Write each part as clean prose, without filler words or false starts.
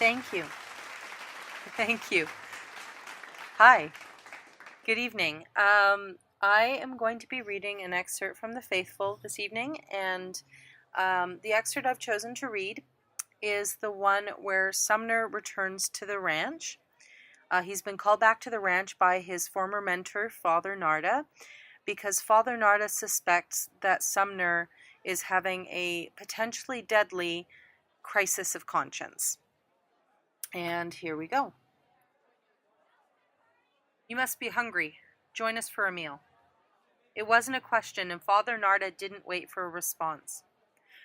Thank you. Thank you. Hi. Good evening. I am going to be reading an excerpt from The Faithful this evening, and the excerpt I've chosen to read is the one where Sumner returns to the ranch. He's been called back to the ranch by his former mentor, Father Narda, because Father Narda suspects that Sumner is having a potentially deadly crisis of conscience. And here we go. You must be hungry. Join us for a meal. It wasn't a question, and Father Narda didn't wait for a response.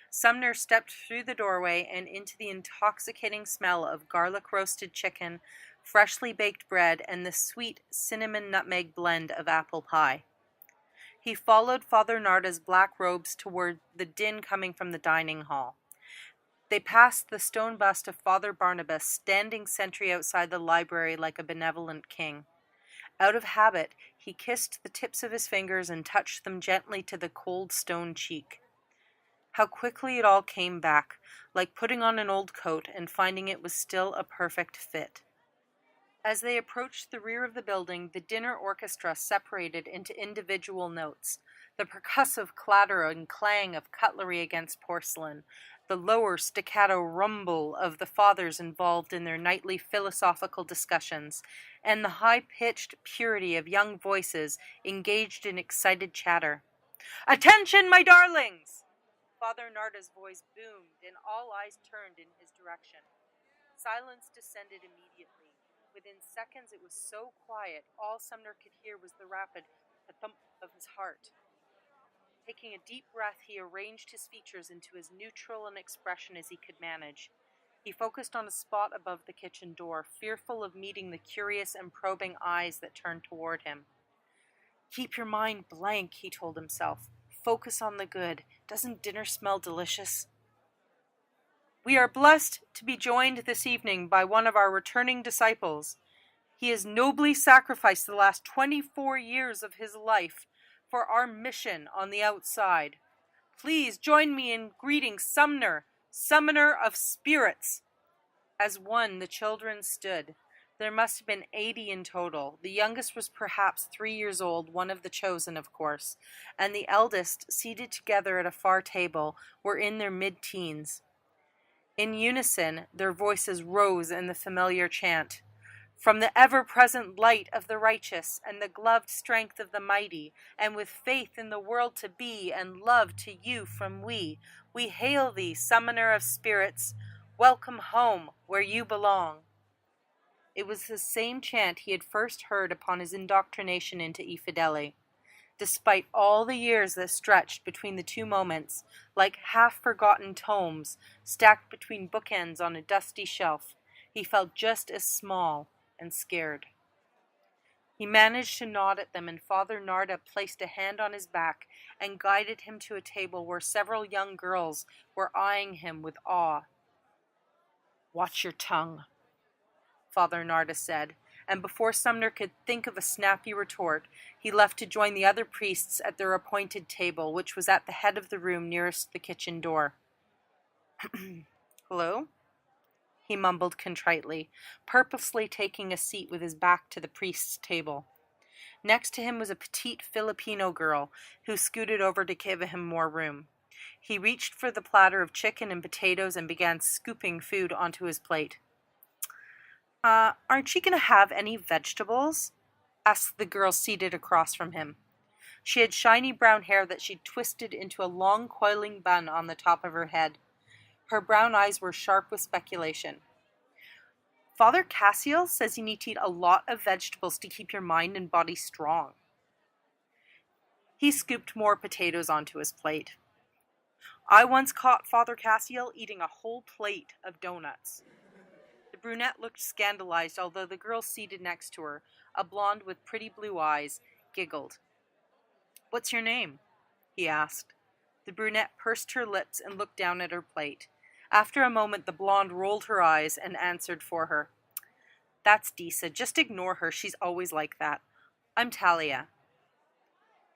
Sumner stepped through the doorway and into the intoxicating smell of garlic-roasted chicken, freshly baked bread, and the sweet cinnamon-nutmeg blend of apple pie. He followed Father Narda's black robes toward the din coming from the dining hall. They passed the stone bust of Father Barnabas, standing sentry outside the library like a benevolent king. Out of habit, he kissed the tips of his fingers and touched them gently to the cold stone cheek. How quickly it all came back, like putting on an old coat and finding it was still a perfect fit. As they approached the rear of the building, the dinner orchestra separated into individual notes, the percussive clatter and clang of cutlery against porcelain, the lower staccato rumble of the fathers involved in their nightly philosophical discussions, and the high-pitched purity of young voices engaged in excited chatter. "Attention, my darlings!" Father Narda's voice boomed, and all eyes turned in his direction. Silence descended immediately. Within seconds it was so quiet, all Sumner could hear was the rapid thump of his heart. Taking a deep breath, he arranged his features into as neutral an expression as he could manage. He focused on a spot above the kitchen door, fearful of meeting the curious and probing eyes that turned toward him. "Keep your mind blank," he told himself. "Focus on the good. Doesn't dinner smell delicious?" "We are blessed to be joined this evening by one of our returning disciples. He has nobly sacrificed the last 24 years of his life for our mission on the outside. Please join me in greeting Sumner, summoner of spirits." As one, the children stood. There must have been 80 in total. The youngest was perhaps 3 years old, one of the chosen, of course, and the eldest, seated together at a far table, were in their mid-teens. In unison, their voices rose in the familiar chant. "From the ever-present light of the righteous and the gloved strength of the mighty, and with faith in the world to be and love to you from we hail thee, summoner of spirits. Welcome home where you belong." It was the same chant he had first heard upon his indoctrination into Ifideli. Despite all the years that stretched between the two moments, like half-forgotten tomes stacked between bookends on a dusty shelf, he felt just as small and scared. He managed to nod at them, and Father Narda placed a hand on his back and guided him to a table where several young girls were eyeing him with awe. "Watch your tongue," Father Narda said, and before Sumner could think of a snappy retort, he left to join the other priests at their appointed table, which was at the head of the room nearest the kitchen door. "Hello?" he mumbled contritely, purposely taking a seat with his back to the priest's table. Next to him was a petite Filipino girl, who scooted over to give him more room. He reached for the platter of chicken and potatoes and began scooping food onto his plate. "Aren't you going to have any vegetables?" asked the girl seated across from him. She had shiny brown hair that she'd twisted into a long coiling bun on the top of her head. Her brown eyes were sharp with speculation. "Father Cassiel says you need to eat a lot of vegetables to keep your mind and body strong." He scooped more potatoes onto his plate. "I once caught Father Cassiel eating a whole plate of donuts." The brunette looked scandalized, although the girl seated next to her, a blonde with pretty blue eyes, giggled. "What's your name?" he asked. The brunette pursed her lips and looked down at her plate. After a moment, the blonde rolled her eyes and answered for her. "That's Disa. Just ignore her. She's always like that. I'm Talia."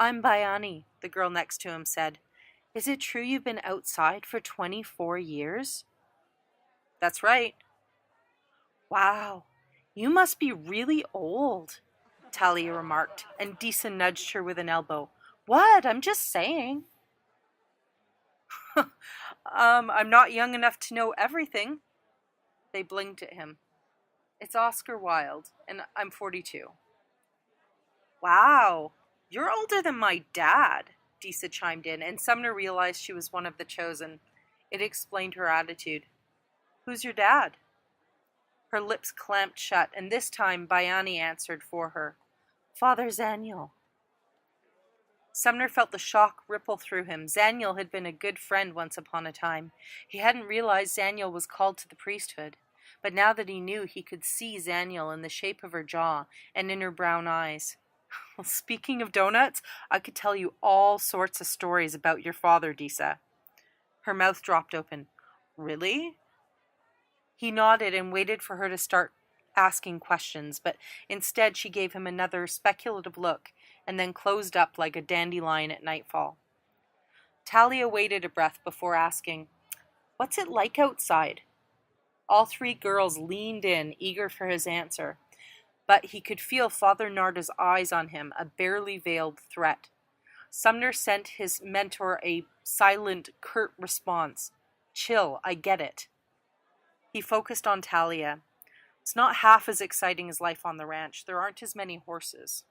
"I'm Bayani," the girl next to him said. "Is it true you've been outside for 24 years? "That's right." Wow, you must be really old, Talia remarked, and Disa nudged her with an elbow. What? I'm just saying. I'm not young enough to know everything. They blinked at him. It's Oscar Wilde, and I'm 42. Wow, you're older than my dad, Disa chimed in, and Sumner realized she was one of the chosen. It explained her attitude. Who's your dad? Her lips clamped shut, and this time Bayani answered for her. Father Zaniel. Sumner felt the shock ripple through him. Zaniel had been a good friend once upon a time. He hadn't realized Zaniel was called to the priesthood. But now that he knew, he could see Zaniel in the shape of her jaw and in her brown eyes. Well, speaking of donuts, I could tell you all sorts of stories about your father, Disa. Her mouth dropped open. Really? He nodded and waited for her to start asking questions, but instead she gave him another speculative look and then closed up like a dandelion at nightfall. Talia waited a breath before asking, What's it like outside? All three girls leaned in, eager for his answer, but he could feel Father Narda's eyes on him, a barely veiled threat. Sumner sent his mentor a silent, curt response. Chill, I get it. He focused on Talia. It's not half as exciting as life on the ranch. There aren't as many horses.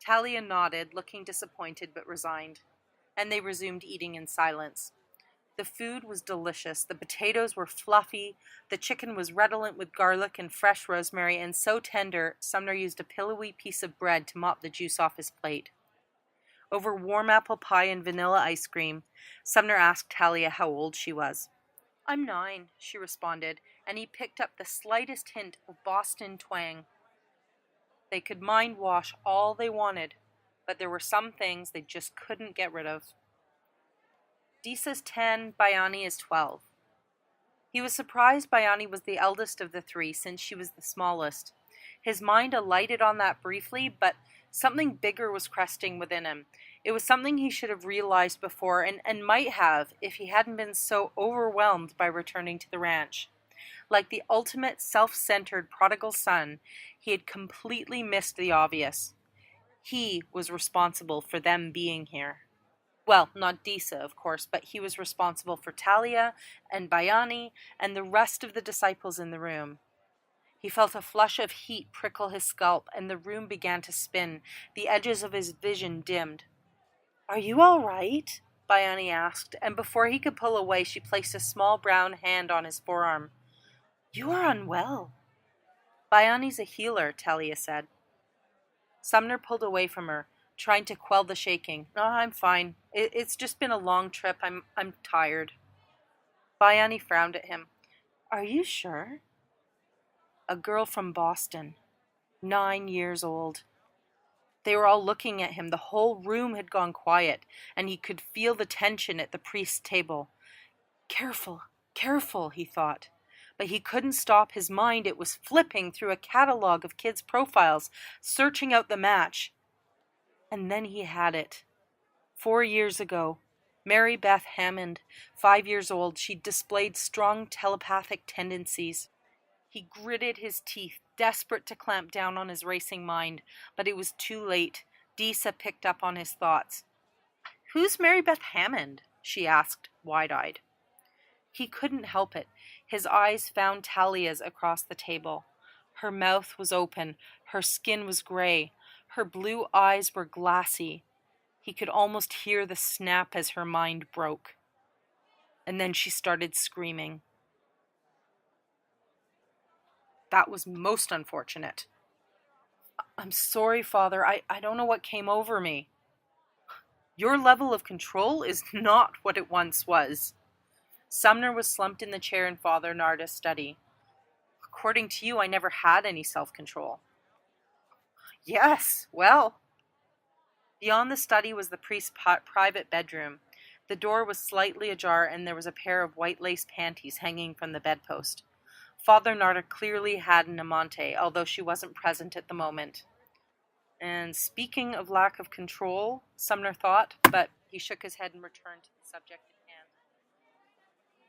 Talia nodded, looking disappointed but resigned, and they resumed eating in silence. The food was delicious. The potatoes were fluffy, the chicken was redolent with garlic and fresh rosemary, and so tender, Sumner used a pillowy piece of bread to mop the juice off his plate. Over warm apple pie and vanilla ice cream, Sumner asked Talia how old she was. I'm 9, she responded, and he picked up the slightest hint of Boston twang. They could mind wash all they wanted, but there were some things they just couldn't get rid of. Disa's 10, Bayani is 12. He was surprised Bayani was the eldest of the three, since she was the smallest. His mind alighted on that briefly, but something bigger was cresting within him. It was something he should have realized before, and might have if he hadn't been so overwhelmed by returning to the ranch. Like the ultimate self-centered prodigal son, he had completely missed the obvious. He was responsible for them being here. Well, not Disa, of course, but he was responsible for Talia and Bayani and the rest of the disciples in the room. He felt a flush of heat prickle his scalp, and the room began to spin. The edges of his vision dimmed. Are you all right? Bayani asked, and before he could pull away, she placed a small brown hand on his forearm. You are unwell. Bayani's a healer, Talia said. Sumner pulled away from her, trying to quell the shaking. Oh, I'm fine. It's just been a long trip. I'm tired. Bayani frowned at him. Are you sure? A girl from Boston, 9 years old. They were all looking at him. The whole room had gone quiet, and he could feel the tension at the priest's table. Careful, careful, he thought. But he couldn't stop his mind. It was flipping through a catalog of kids' profiles, searching out the match. And then he had it. 4 years ago, Mary Beth Hammond, 5 years old, she displayed strong telepathic tendencies. He gritted his teeth, desperate to clamp down on his racing mind, but it was too late. Disa picked up on his thoughts. Who's Mary Beth Hammond? She asked, wide-eyed. He couldn't help it. His eyes found Talia's across the table. Her mouth was open. Her skin was gray. Her blue eyes were glassy. He could almost hear the snap as her mind broke. And then she started screaming. That was most unfortunate. I'm sorry, Father. I don't know what came over me. Your level of control is not what it once was. Sumner was slumped in the chair in Father Narda's study. According to you, I never had any self-control. Yes, well. Beyond the study was the priest's private bedroom. The door was slightly ajar, and there was a pair of white lace panties hanging from the bedpost. Father Narda clearly had an amante, although she wasn't present at the moment. And speaking of lack of control, Sumner thought, but he shook his head and returned to the subject at hand.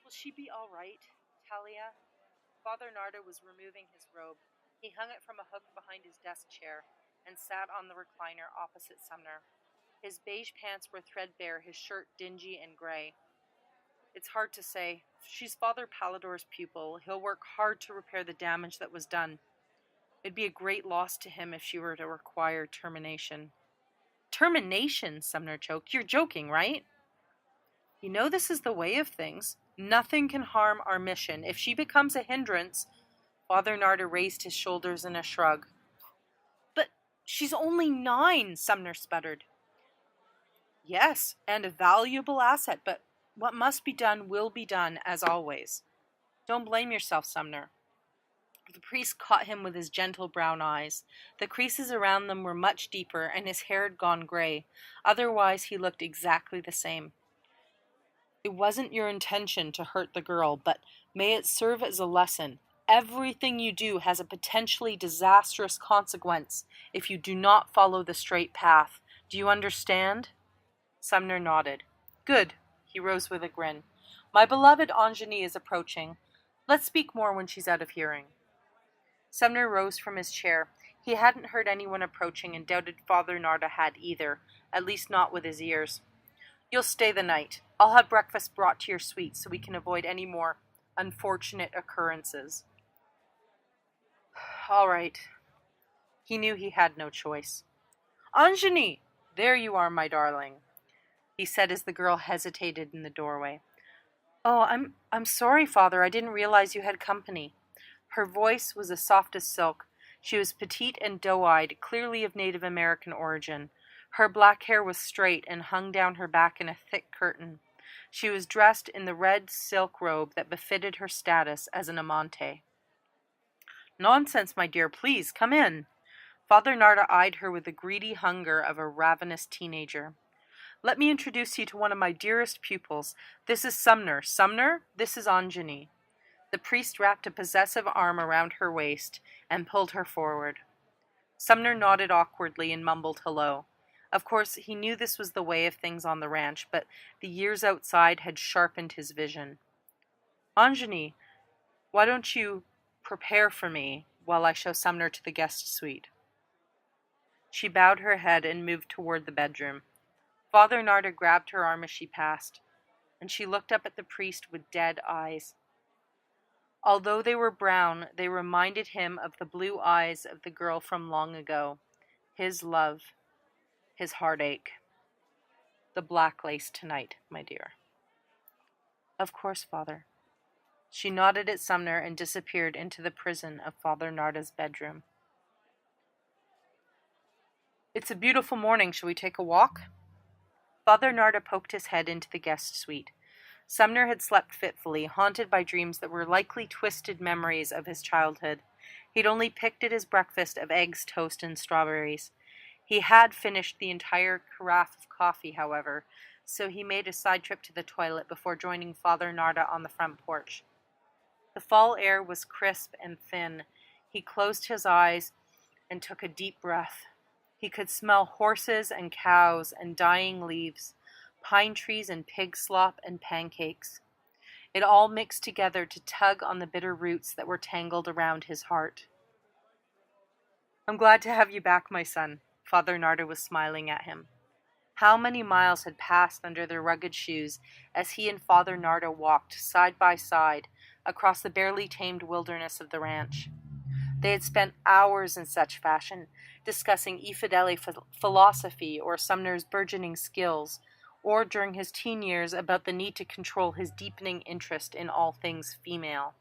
Will she be all right, Talia? Father Narda was removing his robe. He hung it from a hook behind his desk chair and sat on the recliner opposite Sumner. His beige pants were threadbare, his shirt dingy and gray. It's hard to say. She's Father Pallador's pupil. He'll work hard to repair the damage that was done. It'd be a great loss to him if she were to require termination. Termination? Sumner choked. You're joking, right? You know this is the way of things. Nothing can harm our mission. If she becomes a hindrance... Father Narda raised his shoulders in a shrug. But she's only 9, Sumner sputtered. Yes, and a valuable asset, but what must be done will be done, as always. Don't blame yourself, Sumner. The priest caught him with his gentle brown eyes. The creases around them were much deeper, and his hair had gone gray. Otherwise, he looked exactly the same. It wasn't your intention to hurt the girl, but may it serve as a lesson. Everything you do has a potentially disastrous consequence if you do not follow the straight path. Do you understand? Sumner nodded. Good. He rose with a grin. My beloved Anjani is approaching. Let's speak more when she's out of hearing. Sumner rose from his chair. He hadn't heard anyone approaching and doubted Father Narda had either, at least not with his ears. You'll stay the night. I'll have breakfast brought to your suite so we can avoid any more unfortunate occurrences. All right. He knew he had no choice. Anjani! There you are, my darling, he said as the girl hesitated in the doorway. Oh, I'm sorry, Father. I didn't realize you had company. Her voice was as soft as silk. She was petite and doe-eyed, clearly of Native American origin. Her black hair was straight and hung down her back in a thick curtain. She was dressed in the red silk robe that befitted her status as an amante. Nonsense, my dear, please, come in. Father Narda eyed her with the greedy hunger of a ravenous teenager. Let me introduce you to one of my dearest pupils. This is Sumner. Sumner, this is Anjani. The priest wrapped a possessive arm around her waist and pulled her forward. Sumner nodded awkwardly and mumbled hello. Of course, he knew this was the way of things on the ranch, but the years outside had sharpened his vision. Anjani, why don't you prepare for me while I show Sumner to the guest suite? She bowed her head and moved toward the bedroom. Father Narda grabbed her arm as she passed, and she looked up at the priest with dead eyes. Although they were brown, they reminded him of the blue eyes of the girl from long ago. His love, his heartache. The black lace tonight, my dear. Of course, Father. She nodded at Sumner and disappeared into the prison of Father Narda's bedroom. It's a beautiful morning. Shall we take a walk? Father Narda poked his head into the guest suite. Sumner had slept fitfully, haunted by dreams that were likely twisted memories of his childhood. He'd only picked at his breakfast of eggs, toast, and strawberries. He had finished the entire carafe of coffee, however, so he made a side trip to the toilet before joining Father Narda on the front porch. The fall air was crisp and thin. He closed his eyes and took a deep breath. He could smell horses and cows and dying leaves, pine trees and pig slop and pancakes. It all mixed together to tug on the bitter roots that were tangled around his heart. I'm glad to have you back, my son. Father Narda was smiling at him. How many miles had passed under their rugged shoes as he and Father Narda walked side by side across the barely tamed wilderness of the ranch. They had spent hours in such fashion, discussing Ifedeli philosophy or Sumner's burgeoning skills, or during his teen years about the need to control his deepening interest in all things female.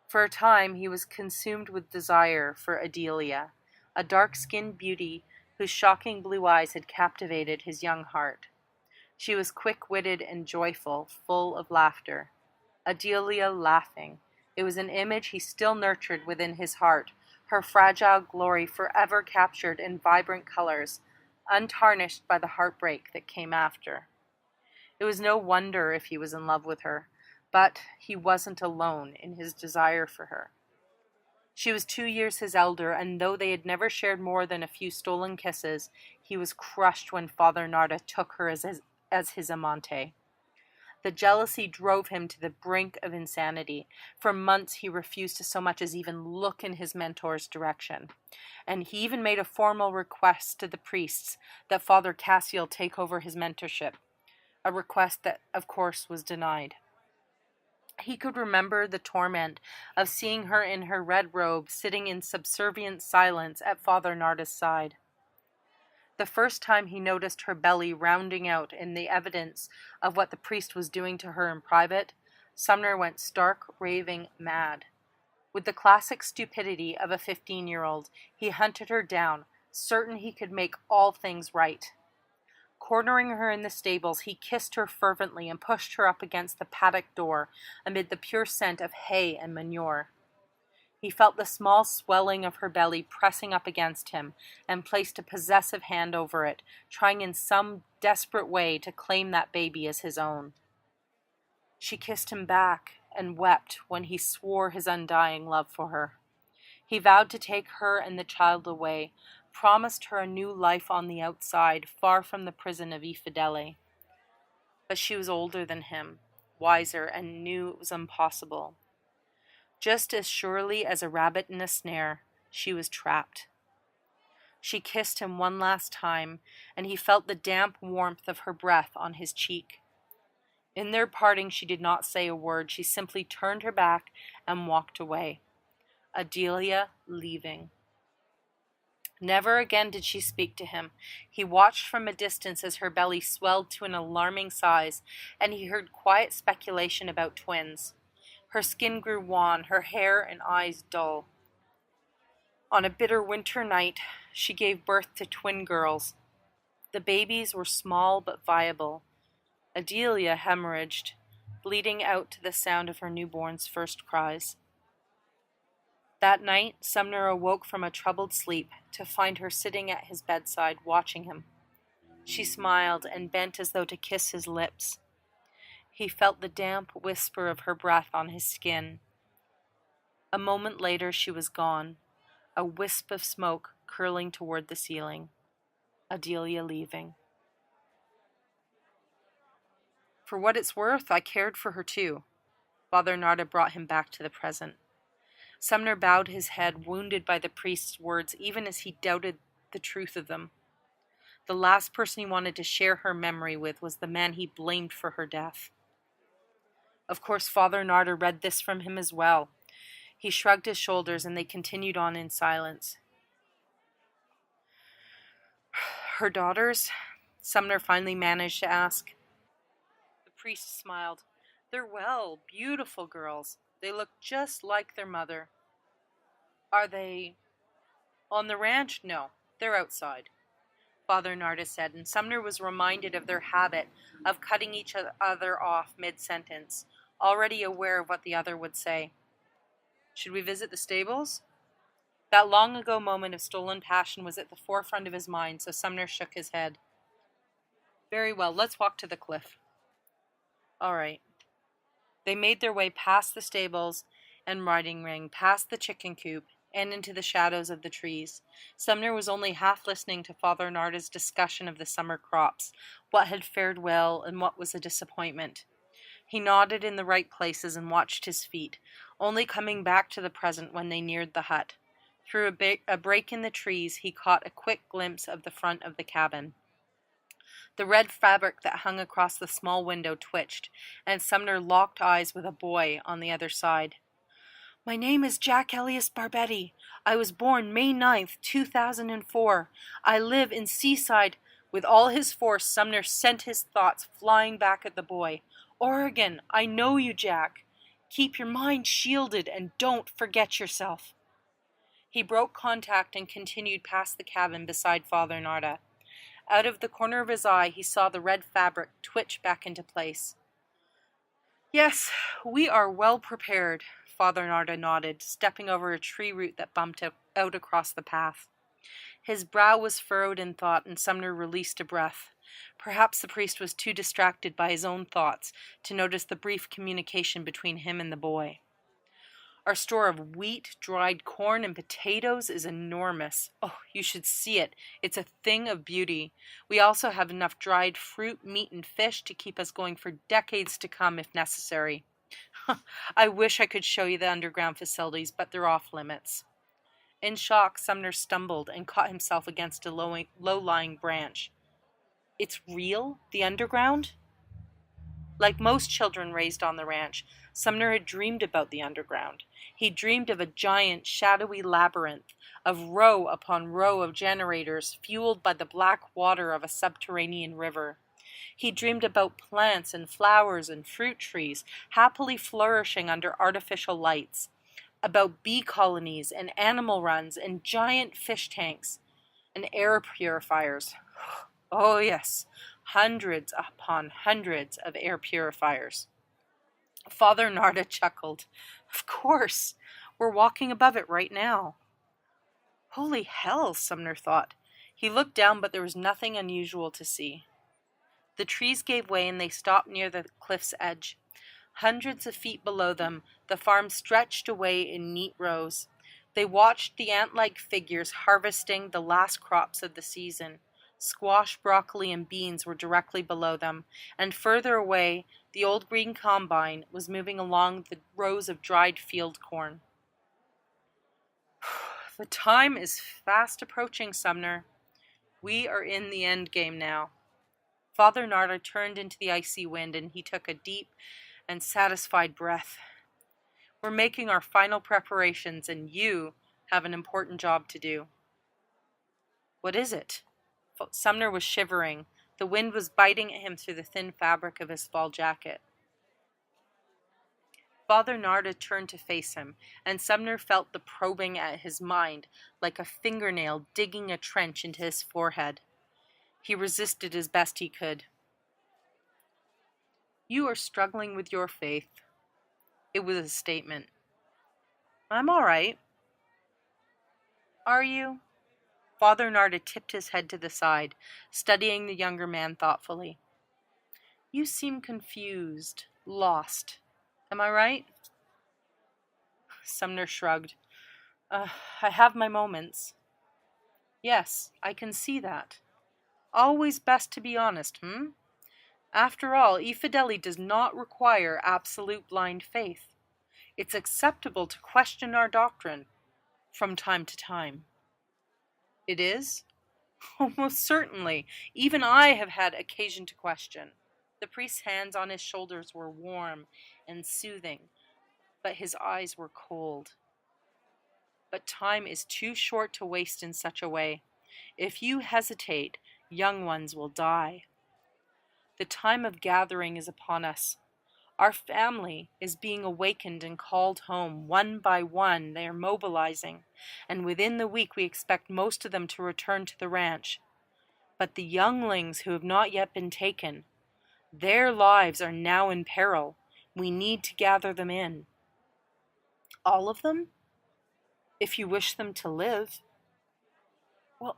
For a time he was consumed with desire for Adelia, a dark-skinned beauty whose shocking blue eyes had captivated his young heart. She was quick-witted and joyful, full of laughter. Adelia laughing. It was an image he still nurtured within his heart, her fragile glory forever captured in vibrant colors, untarnished by the heartbreak that came after. It was no wonder if he was in love with her, but he wasn't alone in his desire for her. She was 2 years his elder, and though they had never shared more than a few stolen kisses, he was crushed when Father Narda took her as his amante. The jealousy drove him to the brink of insanity. For months he refused to so much as even look in his mentor's direction. And he even made a formal request to the priests that Father Cassiel take over his mentorship, a request that, of course, was denied. He could remember the torment of seeing her in her red robe, sitting in subservient silence at Father Narda's side. The first time he noticed her belly rounding out in the evidence of what the priest was doing to her in private, Sumner went stark, raving mad. With the classic stupidity of a 15-year-old, he hunted her down, certain he could make all things right. Cornering her in the stables, he kissed her fervently and pushed her up against the paddock door amid the pure scent of hay and manure. He felt the small swelling of her belly pressing up against him and placed a possessive hand over it, trying in some desperate way to claim that baby as his own. She kissed him back and wept when he swore his undying love for her. He vowed to take her and the child away, promised her a new life on the outside, far from the prison of Ifidele. But she was older than him, wiser, and knew it was impossible. Just as surely as a rabbit in a snare, she was trapped. She kissed him one last time, and he felt the damp warmth of her breath on his cheek. In their parting, she did not say a word. She simply turned her back and walked away. Adelia leaving. Never again did she speak to him. He watched from a distance as her belly swelled to an alarming size, and he heard quiet speculation about twins. Her skin grew wan, her hair and eyes dull. On a bitter winter night, she gave birth to twin girls. The babies were small but viable. Adelia hemorrhaged, bleeding out to the sound of her newborn's first cries. That night, Sumner awoke from a troubled sleep to find her sitting at his bedside, watching him. She smiled and bent as though to kiss his lips. He felt the damp whisper of her breath on his skin. A moment later, she was gone, a wisp of smoke curling toward the ceiling. Adelia leaving. For what it's worth, I cared for her too. Father Narda brought him back to the present. Sumner bowed his head, wounded by the priest's words, even as he doubted the truth of them. The last person he wanted to share her memory with was the man he blamed for her death. Of course, Father Narda read this from him as well. He shrugged his shoulders, and they continued on in silence. Her daughters? Sumner finally managed to ask. The priest smiled. They're well, beautiful girls. They look just like their mother. Are they on the ranch? No, they're outside, Father Narda said, and Sumner was reminded of their habit of cutting each other off mid-sentence, already aware of what the other would say. Should we visit the stables? That long-ago moment of stolen passion was at the forefront of his mind, so Sumner shook his head. Very well, let's walk to the cliff. All right. They made their way past the stables and riding ring, past the chicken coop, and into the shadows of the trees. Sumner was only half listening to Father Narda's discussion of the summer crops, what had fared well and what was a disappointment. He nodded in the right places and watched his feet, only coming back to the present when they neared the hut. Through a break in the trees, he caught a quick glimpse of the front of the cabin. The red fabric that hung across the small window twitched, and Sumner locked eyes with a boy on the other side. My name is Jack Elias Barbetti. I was born May 9th, 2004. I live in Seaside. With all his force, Sumner sent his thoughts flying back at the boy. Oregon, I know you, Jack. Keep your mind shielded and don't forget yourself. He broke contact and continued past the cabin beside Father Narda. Out of the corner of his eye, he saw the red fabric twitch back into place. Yes, we are well prepared, Father Narda nodded, stepping over a tree root that bumped out across the path. His brow was furrowed in thought, and Sumner released a breath. Perhaps the priest was too distracted by his own thoughts to notice the brief communication between him and the boy. Our store of wheat, dried corn, and potatoes is enormous. Oh, you should see it. It's a thing of beauty. We also have enough dried fruit, meat, and fish to keep us going for decades to come if necessary. I wish I could show you the underground facilities, but they're off limits. In shock, Sumner stumbled and caught himself against a low-lying branch. It's real? The underground? Like most children raised on the ranch, Sumner had dreamed about the underground. He dreamed of a giant, shadowy labyrinth of row upon row of generators fueled by the black water of a subterranean river. He dreamed about plants and flowers and fruit trees happily flourishing under artificial lights, about bee colonies and animal runs and giant fish tanks and air purifiers. Oh, yes, hundreds upon hundreds of air purifiers. Father Narda chuckled. Of course, we're walking above it right now. Holy hell, Sumner thought. He looked down, but there was nothing unusual to see. The trees gave way and they stopped near the cliff's edge. Hundreds of feet below them, the farm stretched away in neat rows. They watched the ant-like figures harvesting the last crops of the season. Squash, broccoli, and beans were directly below them, and further away, the old green combine was moving along the rows of dried field corn. The time is fast approaching, Sumner. We are in the end game now. Father Narda turned into the icy wind, and he took a deep and satisfied breath. We're making our final preparations, and you have an important job to do. What is it? Sumner was shivering. The wind was biting at him through the thin fabric of his fall jacket. Father Narda turned to face him, and Sumner felt the probing at his mind like a fingernail digging a trench into his forehead. He resisted as best he could. You are struggling with your faith. It was a statement. I'm all right. Are you? Father Narda tipped his head to the side, studying the younger man thoughtfully. You seem confused, lost. Am I right? Sumner shrugged. I have my moments. Yes, I can see that. Always best to be honest, After all, e-fidelity does not require absolute blind faith. It's acceptable to question our doctrine from time to time. It is? Oh, most certainly. Even I have had occasion to question. The priest's hands on his shoulders were warm and soothing, but his eyes were cold. But time is too short to waste in such a way. If you hesitate, young ones will die. The time of gathering is upon us. Our family is being awakened and called home. One by one, they are mobilizing, and within the week we expect most of them to return to the ranch. But the younglings who have not yet been taken, their lives are now in peril. We need to gather them in. All of them? If you wish them to live. Well,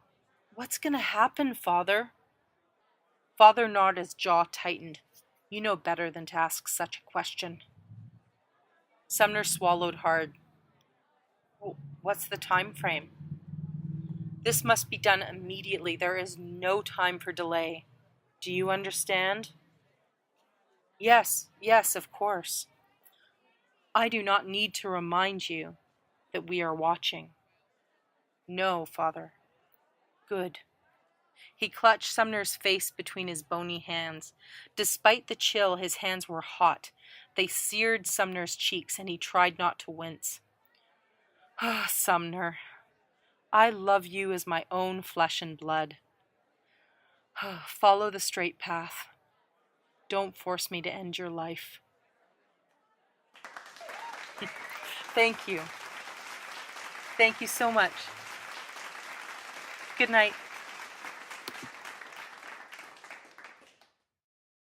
what's going to happen, Father? Father Narda's jaw tightened. You know better than to ask such a question. Sumner swallowed hard. What's the time frame? This must be done immediately. There is no time for delay. Do you understand? Yes, of course. I do not need to remind you that we are watching. No, Father. Good. He clutched Sumner's face between his bony hands. Despite the chill, his hands were hot. They seared Sumner's cheeks, and he tried not to wince. Ah, Sumner, I love you as my own flesh and blood. Follow the straight path. Don't force me to end your life. Thank you. Thank you so much. Good night.